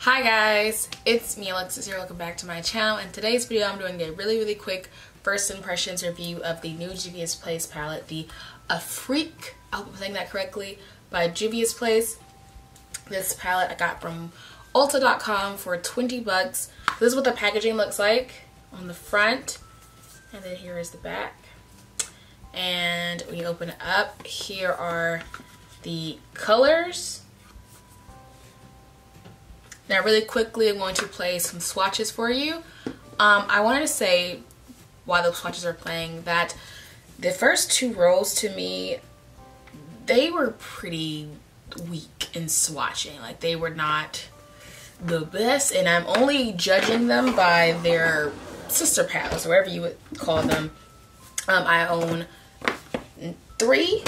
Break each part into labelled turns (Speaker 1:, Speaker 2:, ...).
Speaker 1: Hi guys, it's me Alexis here. Welcome back to my channel. In today's video I'm doing a really quick first impressions review of the new Juvia's Place palette, the Afrique, I hope I'm saying that correctly, by Juvia's Place. This palette I got from Ulta.com for 20 bucks. This is what the packaging looks like on the front, and then here is the back. And when you open it up, here are the colors. Now really quickly I'm going to play some swatches for you. I wanted to say while the swatches are playing that the first two rows to me, they were pretty weak in swatching. Like they were not the best, and I'm only judging them by their sister palettes or whatever you would call them. I own 3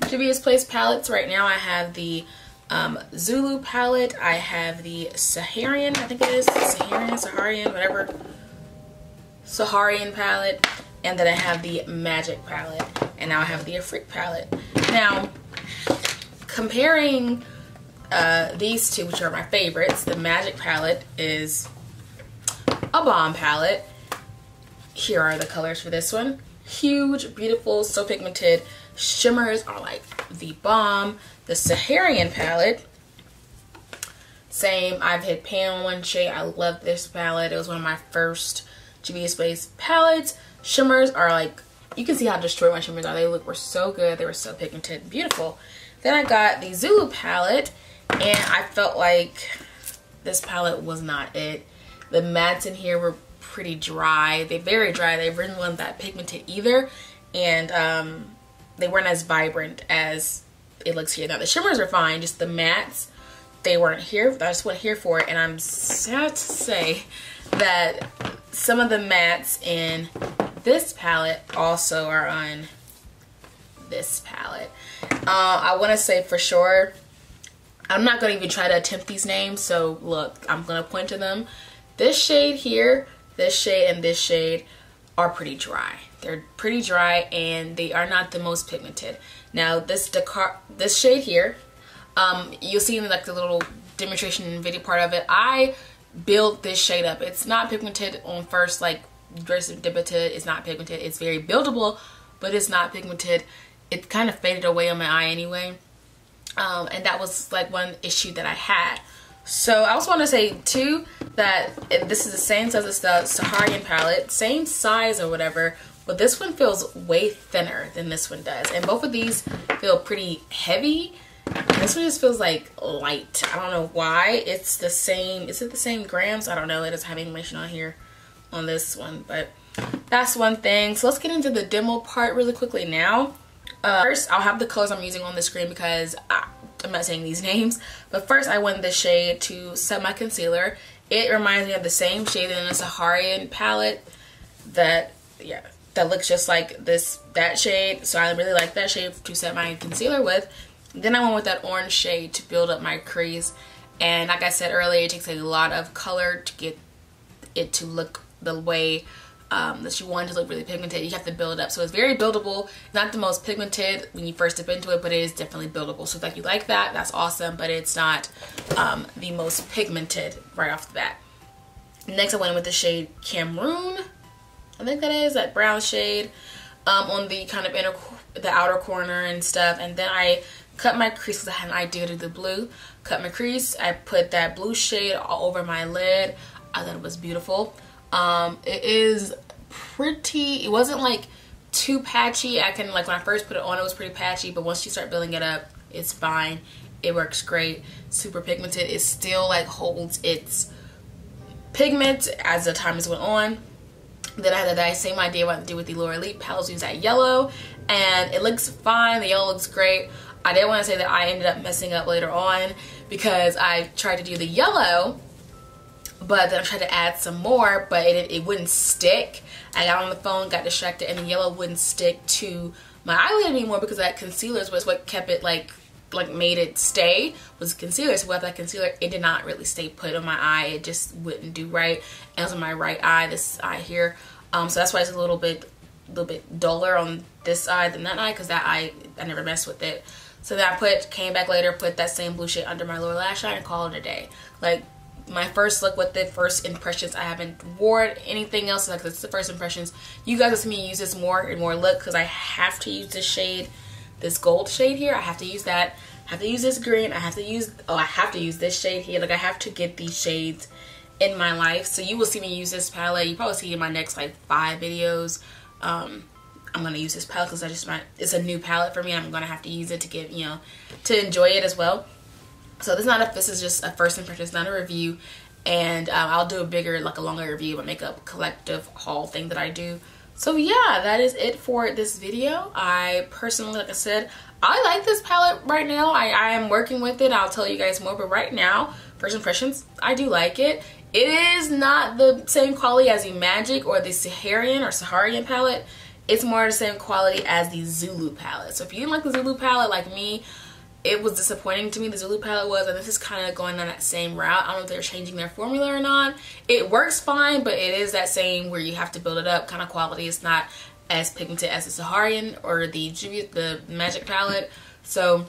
Speaker 1: Juvia's Place palettes. Right now I have the Zulu Palette, I have the Saharian, I think it is, Saharian, whatever, Saharian palette, and then I have the Magic palette, and now I have the Afrique palette. Now, comparing these two, which are my favorites, the Magic palette is a bomb palette. Here are the colors for this one. Huge, beautiful, so pigmented. Shimmers are like the bomb. The Saharian palette, same. I've hit pan on one shade. I love this palette. It was one of my first Juvia's Place palettes. Shimmers are like, you can see how destroyed my shimmers are. They were so good. They were so pigmented, beautiful. Then I got the Zulu palette, and I felt like this palette was not it. The mattes in here were pretty dry. They're very dry. They weren't one that pigmented either, and they weren't as vibrant as it looks here. Now the shimmers are fine, just the mattes, they weren't here. I just wasn't here for it, and I'm sad to say that some of the mattes in this palette also are on this palette. I want to say for sure, I'm not going to even try to attempt these names, so look, I'm going to point to them. This shade here, this shade, and this shade are pretty dry. They're pretty dry, and they are not the most pigmented. Now this shade here, you'll see in like the little demonstration video part of it, I built this shade up. It's not pigmented on first, like dress pigmented. It's not pigmented. It's very buildable, but it's not pigmented. It kind of faded away on my eye anyway, and that was like one issue that I had. So I also want to say too that this is the same size as the Saharian palette, same size or whatever, but this one feels way thinner than this one does. And both of these feel pretty heavy. And this one just feels like light. I don't know why. It's the same. Is it the same grams? I don't know. It doesn't have information on here on this one, but that's one thing. So let's get into the demo part really quickly now. First, I'll have the colors I'm using on the screen because I'm not saying these names, but first I went this shade to set my concealer. It reminds me of the same shade in the Saharian palette that looks just like that shade, so I really like that shade to set my concealer with. Then I went with that orange shade to build up my crease, and like I said earlier, it takes a lot of color to get it to look the way that you want it to look really pigmented. You have to build it up, so it's very buildable. Not the most pigmented when you first dip into it, but it is definitely buildable. So if you like that, that's awesome, but it's not the most pigmented right off the bat. Next I went with the shade Cameroon, I think that is that brown shade, on the kind of the outer corner and stuff. And then I cut my crease because I had an idea to do the blue. Cut my crease. I put that blue shade all over my lid. I thought it was beautiful. It is pretty, it wasn't like too patchy. I can, like when I first put it on, it was pretty patchy, but once you start building it up, it's fine. It works great. Super pigmented. It still like holds its pigment as the time has went on. Then I had that same idea what to do with the Lower Elite palettes. Use that yellow, and it looks fine. The yellow looks great. I did want to say that I ended up messing up later on because I tried to do the yellow, but then I tried to add some more, but it wouldn't stick. I got on the phone, got distracted, and the yellow wouldn't stick to my eyelid anymore because that concealer was what kept it like made it stay, was concealer. So without that concealer, it did not really stay put on my eye. It just wouldn't do right. And it was on my right eye, this eye here. So that's why it's a little bit duller on this eye than that eye, because that eye, I never messed with it. So then I came back later, put that same blue shade under my lower lash line and called it a day. Like, my first look with it, first impressions. I haven't worn anything else. Like, this is the first impressions. You guys will see me use this more and more look because I have to use this shade, this gold shade here. I have to use that. I have to use this green. I have to use this shade here. Like, I have to get these shades in my life. So you will see me use this palette. You probably see it in my next like 5 videos. I'm gonna use this palette because it's a new palette for me. I'm gonna have to use it to get, you know, to enjoy it as well. So this is just a first impression. It's not a review, and I'll do a bigger, like a longer review, a makeup collective haul thing that I do. So yeah, that is it for this video. I personally, like I said, I like this palette right now. I am working with it. I'll tell you guys more, but right now, first impressions, I do like it. It is not the same quality as the Magic or the Saharian palette. It's more the same quality as the Zulu palette. So if you didn't like the Zulu palette like me, it was disappointing to me. The Zulu palette was, and this is kind of going on that same route. I don't know if they're changing their formula or not. It works fine, but it is that same where you have to build it up kind of quality. It's not as pigmented as the Saharian or the Juvias, the Magic palette. So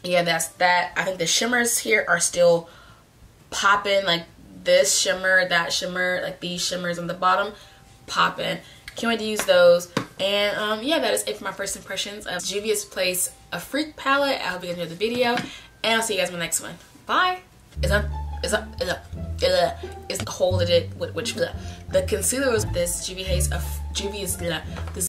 Speaker 1: yeah, that's that. I think the shimmers here are still popping. Like this shimmer, that shimmer, like these shimmers on the bottom, popping. Can't wait to use those. And yeah, that is it for my first impressions of Juvia's Place Afrique palette. I hope you guys enjoyed the video, and I'll see you guys in the next one. Bye. It's hold it, which the concealer was this Juvia's